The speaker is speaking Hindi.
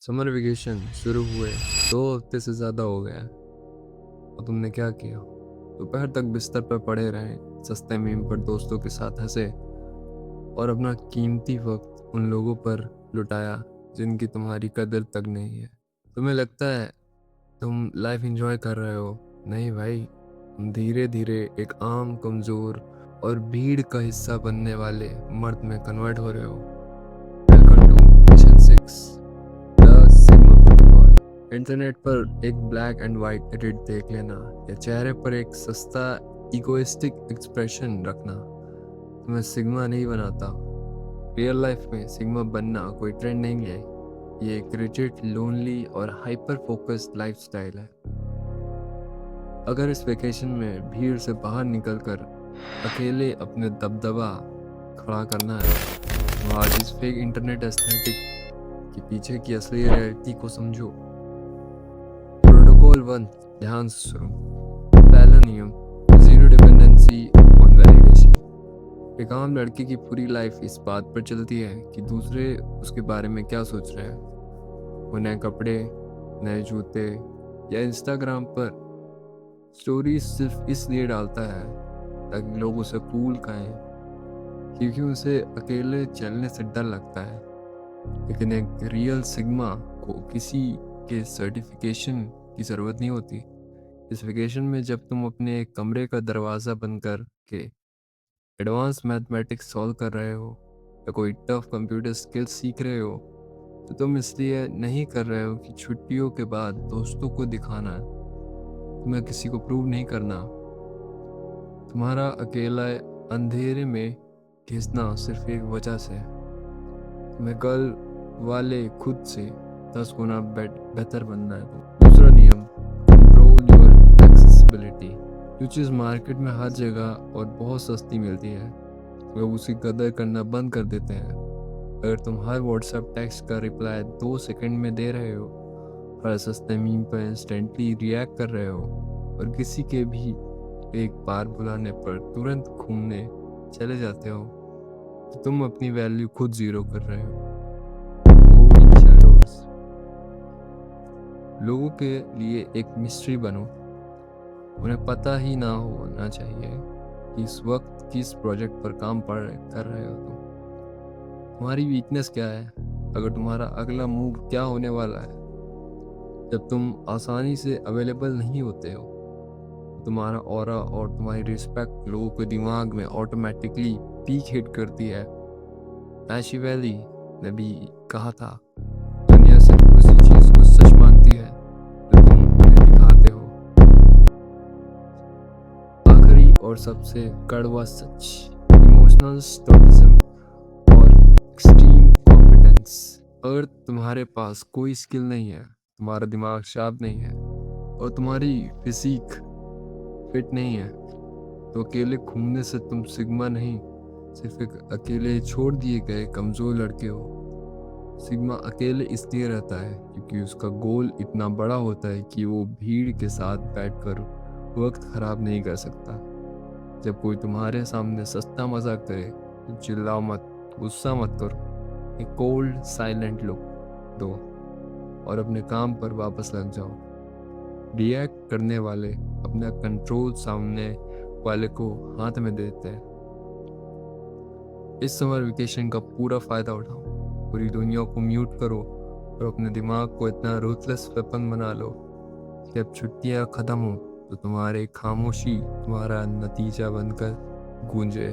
समर वेकेशन शुरू हुए 2 हफ्ते से ज़्यादा हो गया है और तुमने क्या किया? दोपहर तक बिस्तर पर पड़े रहे, सस्ते मीम पर दोस्तों के साथ हंसे और अपना कीमती वक्त उन लोगों पर लुटाया जिनकी तुम्हारी कदर तक नहीं है। तुम्हें लगता है तुम लाइफ एंजॉय कर रहे हो? नहीं भाई, तुम धीरे धीरे एक आम, कमज़ोर और भीड़ का हिस्सा बनने वाले मर्द में कन्वर्ट हो रहे हो। Welcome to mission 6, the sigma protocol. Internet पर एक ब्लैक एंड वाइट एडिट देख लेना या चेहरे पर एक सस्ता इगोइस्टिक एक्सप्रेशन रखना तुम्हें सिग्मा नहीं बनाता। रियल लाइफ में सिग्मा बनना कोई ट्रेंड नहीं है, ये एक रिजिड, लोनली और हाइपर फोकस्ड लाइफस्टाइल है। अगर इस वेकेशन में भीड़ से बाहर निकलकर अकेले अपने दबदबा खड़ा करना है तो आज इस फेक इंटरनेट एस्थेटिक के पीछे की असली रियलिटी को समझो। प्रोटोकॉल 1, ध्यान से सुनो। पहला नियम, जीरो डिपेंडेंसी ऑन वैलिडेशन। एक आम लड़के की पूरी लाइफ इस बात पर चलती है कि दूसरे उसके बारे में क्या सोच रहे हैं। वो नए कपड़े, नए जूते या इंस्टाग्राम पर स्टोरीज सिर्फ इसलिए डालता है ताकि लोग उसे कूल कहें, क्योंकि उसे अकेले चलने से डर लगता है। लेकिन एक रियल सिग्मा को किसी के सर्टिफिकेशन की ज़रूरत नहीं होती। इस वेकेशन में जब तुम अपने एक कमरे का दरवाज़ा बंद कर के एडवांस मैथमेटिक्स सॉल्व कर रहे हो या कोई टफ कंप्यूटर स्किल सीख रहे हो तो तुम इसलिए नहीं कर रहे हो कि छुट्टियों के बाद दोस्तों को दिखाना है। तुम्हें किसी को प्रूव नहीं करना। तुम्हारा अकेला अंधेरे में घिसना सिर्फ एक वजह से है। तुम्हें कल वाले खुद से 10 गुना बेहतर बनना है। तो दूसरा नियम, कंट्रोल योर एक्सेसिबिलिटी। जो चीज़ मार्केट में हर जगह और बहुत सस्ती मिलती है लोग उसकी कदर करना बंद कर देते हैं। अगर तुम हर व्हाट्सएप टेक्स्ट का रिप्लाई 2 सेकंड में दे रहे हो, हर सस्ते मीम पर इंस्टेंटली रिएक्ट कर रहे हो और किसी के भी एक बार बुलाने पर तुरंत घूमने चले जाते हो तो तुम अपनी वैल्यू खुद जीरो कर रहे हो। Moving shadows। लोगों के लिए एक मिस्ट्री बनो। उन्हें पता ही ना होना चाहिए कि इस वक्त किस प्रोजेक्ट पर काम कर रहे हो तुम। तुम्हारी वीकनेस क्या है? अगर तुम्हारा अगला मूव क्या होने वाला है? जब तुम आसानी से अवेलेबल नहीं होते हो तो तुम्हारा ऑरा और तुम्हारी रिस्पेक्ट लोगों के दिमाग में ऑटोमेटिकली पीक हिट करती है। मैशिवेली ने भी कहा था, दुनिया सिर्फ उसी चीज को सच मानती है जो तुम उन्हें दिखाते हो। आखिरी और सबसे कड़वा सच, इमोशनल स्टोटिज्म और एक्सट्रीम कॉम्पिटेंस। अगर तुम्हारे पास कोई स्किल नहीं है, तुम्हारा दिमाग शार्प नहीं है और तुम्हारी फिजिक फिट नहीं है तो अकेले घूमने से तुम सिग्मा नहीं, सिर्फ एक अकेले छोड़ दिए गए कमजोर लड़के हो। सिग्मा अकेले इसलिए रहता है क्योंकि उसका गोल इतना बड़ा होता है कि वो भीड़ के साथ बैठकर वक्त खराब नहीं कर सकता। जब कोई तुम्हारे सामने सस्ता मजाक करे तो चिल्लाओ मत, गुस्सा मत करो, एक कोल्ड साइलेंट लुक दो और अपने काम पर वापस लग जाओ। रिएक्ट करने वाले अपना कंट्रोल सामने वाले को हाथ में देते हैं। इस समर वेकेशन का पूरा फायदा उठाओ, पूरी दुनिया को म्यूट करो और अपने दिमाग को इतना रूथलेस वेपन बना लो कि अब छुट्टियां खत्म हो तो तुम्हारी खामोशी तुम्हारा नतीजा बनकर गूंजे।